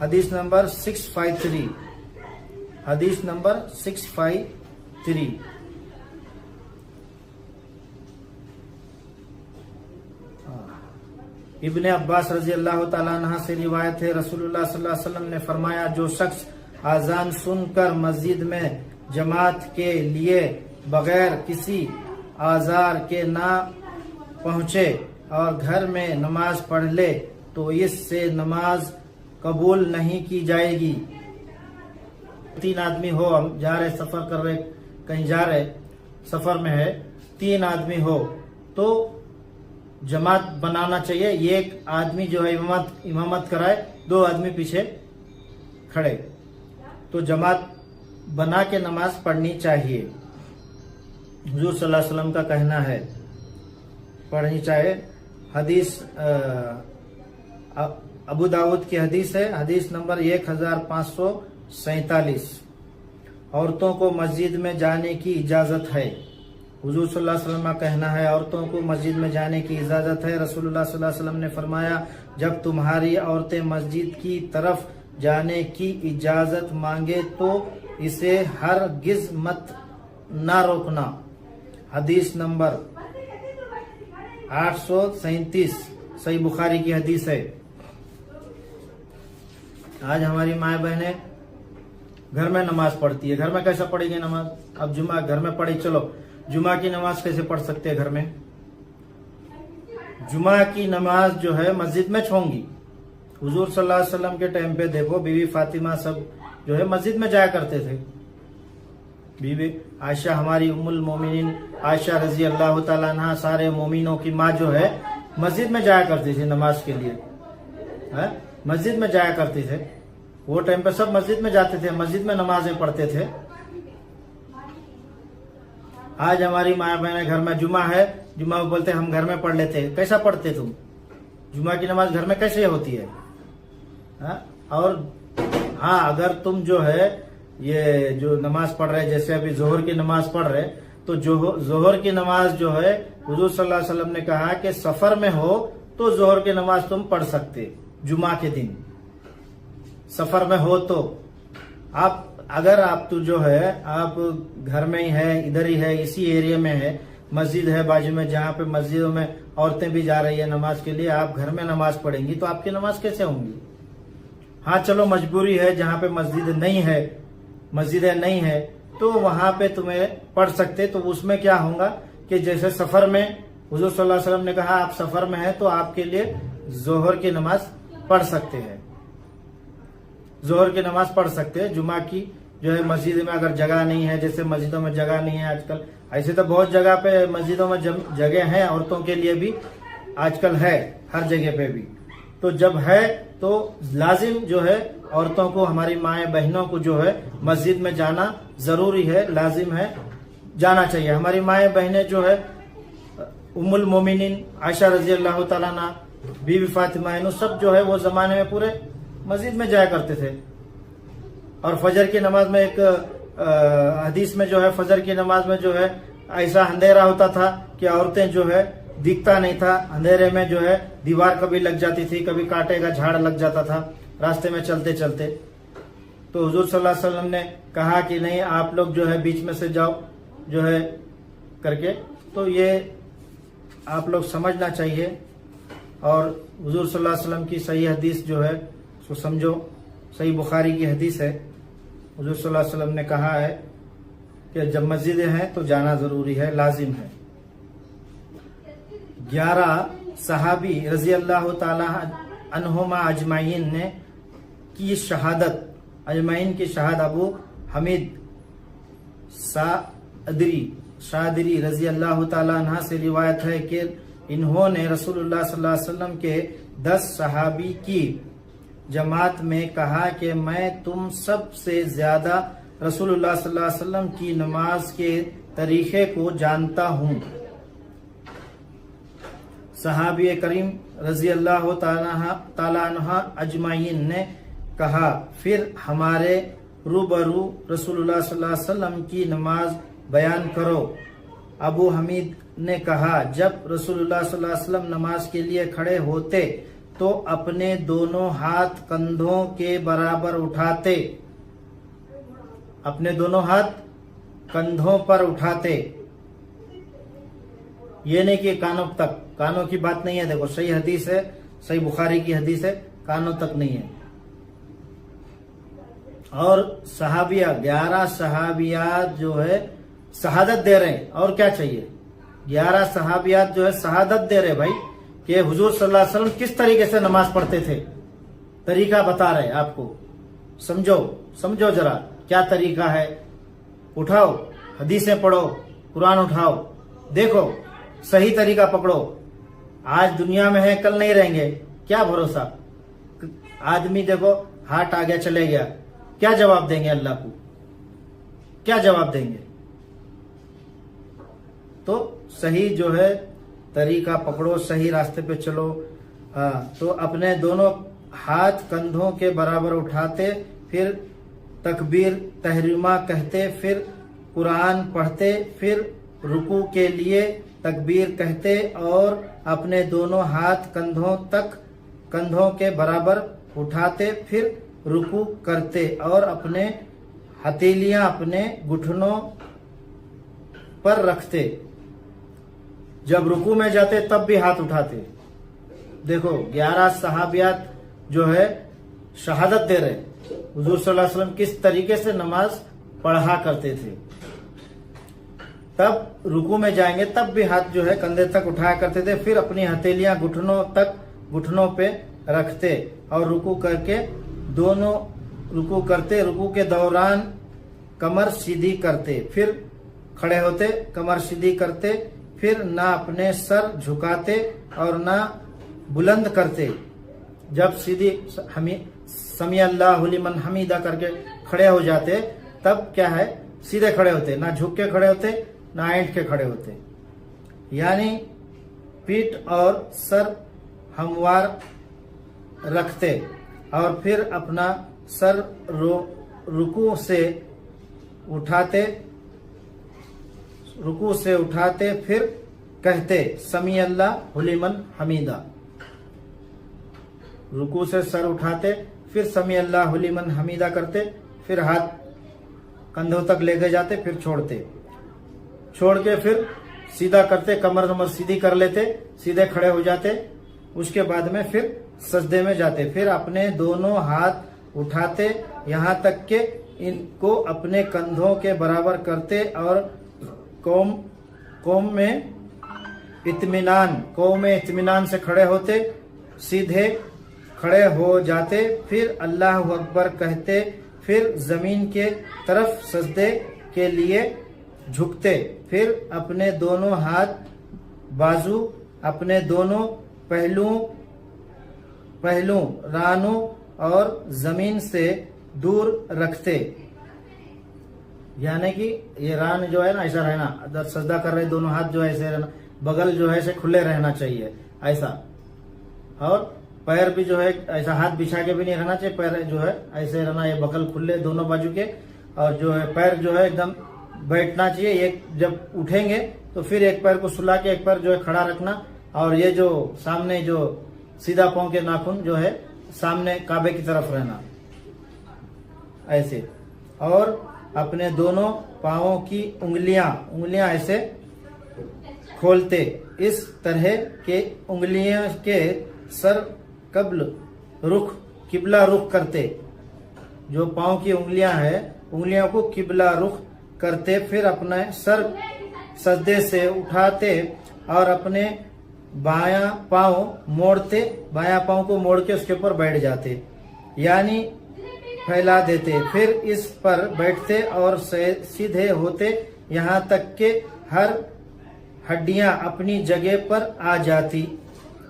حدیث نمبر 653. حدیث نمبر 653. ابن عباس رضی اللہ تعالیٰ عنہ سے روایت ہے، رسول اللہ صلی اللہ علیہ وسلم نے فرمایا، جو شخص اذان سن کر مسجد میں جماعت کے لیے بغیر کسی آزار کے نہ پہنچے اور گھر میں نماز پڑھ لے تو اس سے نماز قبول نہیں کی جائے گی۔ 3 آدمی ہو، ہم جا رہے سفر کر رہے، کہیں جا رہے سفر میں ہے، 3 آدمی ہو تو جماعت بنانا چاہیے۔ ایک آدمی جو ہے امامت کرائے، 2 آدمی پیچھے کھڑے، تو جماعت بنا کے نماز پڑھنی چاہیے۔ حضور صلی اللہ علیہ وسلم کا کہنا ہے پڑھنی چاہیے۔ حدیث ابو داؤد کی حدیث ہے، حدیث نمبر 1547۔ عورتوں کو مسجد میں جانے کی اجازت ہے۔ حضور صلی اللہ علیہ وسلم کا کہنا ہے عورتوں کو مسجد میں جانے کی اجازت ہے۔ رسول اللہ صلی اللہ علیہ وسلم نے فرمایا، جب تمہاری عورتیں مسجد کی طرف جانے کی اجازت مانگے تو اسے ہرگز مت نہ روکنا۔ حدیث نمبر 837 صحیح بخاری کی حدیث ہے۔ آج ہماری مائیں بہنیں گھر میں نماز پڑھتی ہے، گھر میں کیسا پڑھے گی نماز؟ اب جمعہ گھر میں پڑھی، چلو جمعہ کی نماز کیسے پڑھ سکتے ہیں گھر میں؟ جمعہ کی نماز جو ہے مسجد میں چھوڑیں گی۔ حضور صلی اللہ علیہ وسلم کے ٹائم پہ دیکھو، بی بی فاطمہ سب جو ہے مسجد میں جایا کرتے تھے۔ بی بی عائشہ ہماری ام المومنین عائشہ رضی اللہ تعالیٰ عنہ، سارے مومنوں کی ماں جو ہے مسجد میں جایا کرتی تھی نماز کے لیے، مسجد میں جایا کرتی تھے۔ وہ ٹائم پہ سب مسجد میں جاتے تھے، مسجد میں نمازیں پڑھتے تھے۔ آج ہماری ماں بہن گھر میں جمعہ ہے، جمعہ میں بولتے ہم گھر میں پڑھ لیتے ہیں۔ کیسا پڑھتے تم؟ جمعہ کی نماز گھر میں کیسے ہوتی ہے؟ اور ہاں، اگر تم جو ہے یہ جو نماز پڑھ رہے، جیسے ابھی ظہر کی نماز پڑھ رہے، تو ظہر کی نماز جو ہے حضور صلی اللہ علیہ وسلم نے کہا کہ سفر میں ہو تو ظہر کی نماز تم پڑھ سکتے، جمعہ کے دن سفر میں ہو تو۔ اگر آپ تو جو ہے آپ گھر میں ہی ہے، ادھر ہی ہے، اسی ایریا میں ہے، مسجد ہے بازو میں، جہاں پہ مسجدوں میں عورتیں بھی جا رہی ہیں نماز کے لیے، آپ گھر میں نماز پڑھیں گی تو آپ کی نماز کیسے ہوں گی؟ ہاں چلو مجبوری ہے، جہاں پہ مسجدیں نہیں ہے تو وہاں پہ تمہیں پڑھ سکتے، تو اس میں کیا ہوگا کہ جیسے سفر میں حضور صلی اللہ علیہ وسلم نے کہا آپ سفر میں ہیں تو آپ کے لیے ظہر کی نماز پڑھ سکتے ہیں، ظہر کی نماز پڑھ سکتے ہیں۔ جمعہ کی جو ہے مسجد میں اگر جگہ نہیں ہے، جیسے مسجدوں میں جگہ نہیں ہے آج کل، ایسے تو بہت جگہ پہ مسجدوں میں جگہ ہیں عورتوں کے لیے بھی، آج کل ہے ہر جگہ پہ بھی، تو جب ہے تو لازم جو ہے عورتوں کو، ہماری مائیں بہنوں کو جو ہے مسجد میں جانا ضروری ہے، لازم ہے، جانا چاہیے۔ ہماری مائیں بہنیں جو ہے ام المومنین عائشہ رضی اللہ تعالیٰ عنہ، بی بی فاطمہ، سب جو ہے وہ زمانے میں پورے مسجد میں جایا کرتے تھے۔ اور فجر کی نماز میں ایک حدیث میں جو ہے فجر کی نماز میں جو ہے ایسا اندھیرا ہوتا تھا کہ عورتیں جو ہے دکھتا نہیں تھا، اندھیرے میں جو ہے دیوار کبھی لگ جاتی تھی، کبھی کانٹے کا جھاڑ لگ جاتا تھا راستے میں چلتے چلتے، تو حضور صلی اللہ علیہ وسلم نے کہا کہ نہیں، آپ لوگ جو ہے بیچ میں سے جاؤ جو ہے کر کے، تو یہ آپ لوگ سمجھنا چاہیے۔ اور حضور صلی اللہ علیہ وسلم کی صحیح حدیث جو ہے اس کو سمجھو، صحیح بخاری کی حدیث ہے، حضور صلی اللہ علیہ وسلم نے کہا ہے کہ جب مسجدیں ہیں تو جانا ضروری ہے، لازم ہے۔ 11 صحابی رضی اللہ تعالی عنہما اجمعین نے کی شہادت، اجمعین کی شہادت ابو حمید شادری رضی اللہ تعالی عنہ سے روایت ہے کہ انہوں نے رسول اللہ صلی اللہ علیہ وسلم کے 10 صحابی کی جماعت میں کہا کہ میں تم سب سے زیادہ رسول اللہ صلی اللہ علیہ وسلم کی نماز کے طریقے کو جانتا ہوں۔ صحابی کریم رضی اللہ تعالی عنہ اجمعین نے کہا، پھر ہمارے روبرو رسول اللہ صلی اللہ علیہ وسلم کی نماز بیان کرو۔ ابو حمید نے کہا، جب رسول اللہ صلی اللہ علیہ وسلم نماز کے لیے کھڑے ہوتے तो अपने दोनों हाथ कंधों के बराबर उठाते, अपने दोनों हाथ कंधों पर उठाते। ये नहीं कि कानों तक, कानों की बात नहीं है। देखो सही हदीस है, सही बुखारी की हदीस है, कानों तक नहीं है। और सहाबिया 11 सहाबियात जो है शहादत दे रहे हैं। और क्या चाहिए? 11 सहाबियात जो है शहादत दे रहे भाई कि हुजूर सल्लल्लाहु अलैहि वसल्लम किस तरीके से नमाज पढ़ते थे। तरीका बता रहे आपको, समझो समझो जरा क्या तरीका है। उठाओ हदीसें पढ़ो, कुरान उठाओ, देखो सही तरीका पकड़ो। आज दुनिया में है, कल नहीं रहेंगे, क्या भरोसा। आदमी देखो हार्ट आ गया, चले गया, क्या जवाब देंगे अल्लाह को? क्या जवाब देंगे? तो सही जो है तरीका पकड़ो, सही रास्ते पे चलो। तो अपने दोनों हाथ कंधों के बराबर उठाते, फिर तकबीर तहरीमा कहते, फिर कुरान पढ़ते, फिर रुकू के लिए तकबीर कहते और अपने दोनों हाथ कंधों के बराबर उठाते, फिर रुकू करते और अपने हथेलियां अपने घुटनों पर रखते। जब रुकू में जाते तब भी हाथ उठाते। देखो 11 सहाबियात जो है शहादत दे रहे हुजूर सल्लल्लाहु अलैहि वसल्लम किस तरीके से नमाज पढ़ा करते थे। तब रुकू में जाएंगे तब भी हाथ जो है कंधे तक उठाया करते थे, फिर अपनी हथेलियां घुटनों पे रखते और रुकू करके रुकू करते, रुकू के दौरान कमर सीधी करते, फिर खड़े होते, कमर सीधी करते, फिर ना अपने सर झुकाते और ना बुलंद करते। जब सीधी समी अल्लाहु लिमन हमीदा करके खड़े हो जाते तब क्या है, सीधे खड़े होते, ना झुक के खड़े होते, ना ऐंठ के खड़े होते। यानी पीठ और सर हमवार रखते और फिर अपना सर रुकू से उठाते, फिर कहते समी अल्लाहु लिमन हमीदा। रुकू से सर उठाते, फिर समी अल्लाहु लिमन हमीदा करते, फिर हाथ कंधों तक लेके जाते, फिर छोड़ के फिर सीधा करते, कमर सीधी कर लेते, सीधे खड़े हो जाते। उसके बाद में फिर सजदे में जाते, फिर अपने दोनों हाथ उठाते यहाँ तक के इनको अपने कंधों के बराबर करते और कौम में इत्मीनान से खड़े होते, सीधे खड़े हो जाते, फिर अल्लाह अकबर कहते, फिर जमीन के तरफ सजदे के लिए झुकते, फिर अपने दोनों हाथ बाजू अपने दोनों पहलू रानों और जमीन से दूर रखते। यानी कि ये रान जो है ना ऐसा रहना, अगर सजदा कर रहे दोनों हाथ जो है ऐसे रहना, बगल जो है ऐसे खुले रहना चाहिए ऐसा, और पैर भी जो है ऐसा हाथ बिछा के भी नहीं रहना चाहिए, पैर जो है ऐसे रहना, ये बगल खुले दोनों बाजू के, और जो है पैर जो है एकदम बैठना चाहिए। एक जब उठेंगे तो फिर एक पैर को सुला के एक पैर जो है खड़ा रखना, और ये जो सामने जो सीधा पांव के नाखून जो है सामने काबे की तरफ रहना ऐसे, और अपने दोनों पांवों की उंगलियां ऐसे खोलते। इस तरह के उंगलियों के सर किबला रुख करते। जो पांव की उंगलियां हैं, उंगलियों को किबला रुख करते, फिर अपने सर सजदे से उठाते और अपने बायां पांव को मोड़ के उसके ऊपर बैठ जाते, यानी फैला देते, फिर इस पर बैठते और सीधे होते यहाँ तक के हर हड्डियां अपनी जगह पर आ जाती।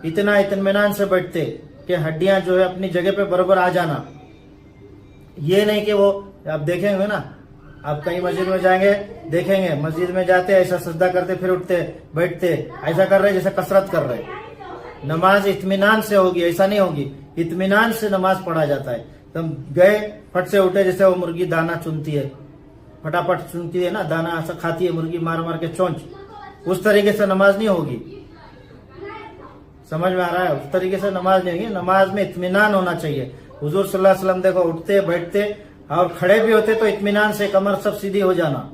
इतना इत्मीनान से बैठते कि हड्डियां जो है अपनी जगह पे बराबर आ जाना। ये नहीं कि वो आप देखेंगे ना, आप कहीं मस्जिद में जाएंगे देखेंगे, मस्जिद में जाते ऐसा सजदा करते, फिर उठते बैठते, ऐसा कर रहे जैसे कसरत कर रहे। नमाज इत्मीनान से होगी, ऐसा नहीं होगी। इत्मीनान से नमाज पढ़ा जाता है। तुम गए फट से उठे, जैसे वो मुर्गी दाना चुनती है, फटाफट चुनती है ना दाना, ऐसा खाती है मुर्गी मार मार के चोंच, उस तरीके से नमाज नहीं होगी। समझ में आ रहा है? उस तरीके से नमाज नहीं है, नमाज में इत्मीनान होना चाहिए। हुजूर सल्लल्लाहु अलैहि वसल्लम देखो उठते बैठते और खड़े भी होते तो इत्मीनान से, कमर सब सीधी हो जाना,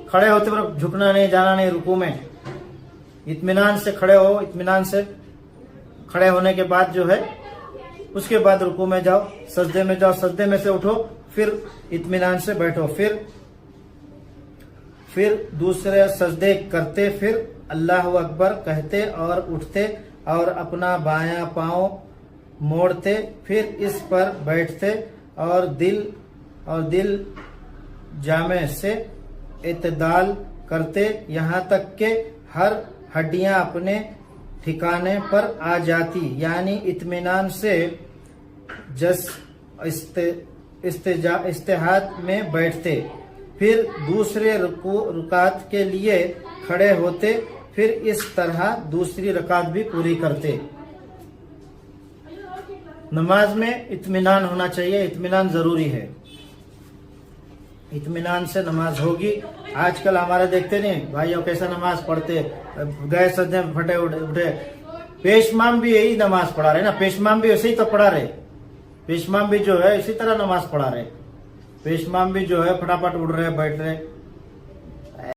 खड़े होते पर झुकना नहीं, जाना नहीं रुकू में, इत्मीनान से खड़े हो, इत्मीनान से खड़े होने के बाद जो है उसके बाद रुकू में जाओ, सजदे में जाओ, सजदे में से उठो, फिर इत्मीनान से बैठो, फिर दूसरे सजदे करते, फिर अल्लाह अकबर कहते और उठते और अपना बायां पांव मोड़ते, फिर इस पर बैठते और दिल जामे से इत्दाल करते, यहाँ तक के हर हड्डियां अपने ठिकाने पर आ जाती, यानी इत्मीनान से इस्तेहाद में बैठते, फिर दूसरे रुकात के लिए खड़े होते, फिर इस तरह दूसरी रकात भी पूरी करते। नमाज में इत्मीनान होना चाहिए, इत्मीनान जरूरी है, इत्मीनान से नमाज होगी। आजकल हमारे देखते नहीं भाइयों कैसा नमाज पढ़ते, गए सजदे में फटे उठे, पेशमाम भी यही नमाज पढ़ा रहे ना, पेशमाम भी ऐसे ही तो पढ़ा रहे, पेशमाम भी जो है इसी तरह नमाज पढ़ा रहे, पेशमाम भी जो है फटाफट उठ रहे बैठ रहे,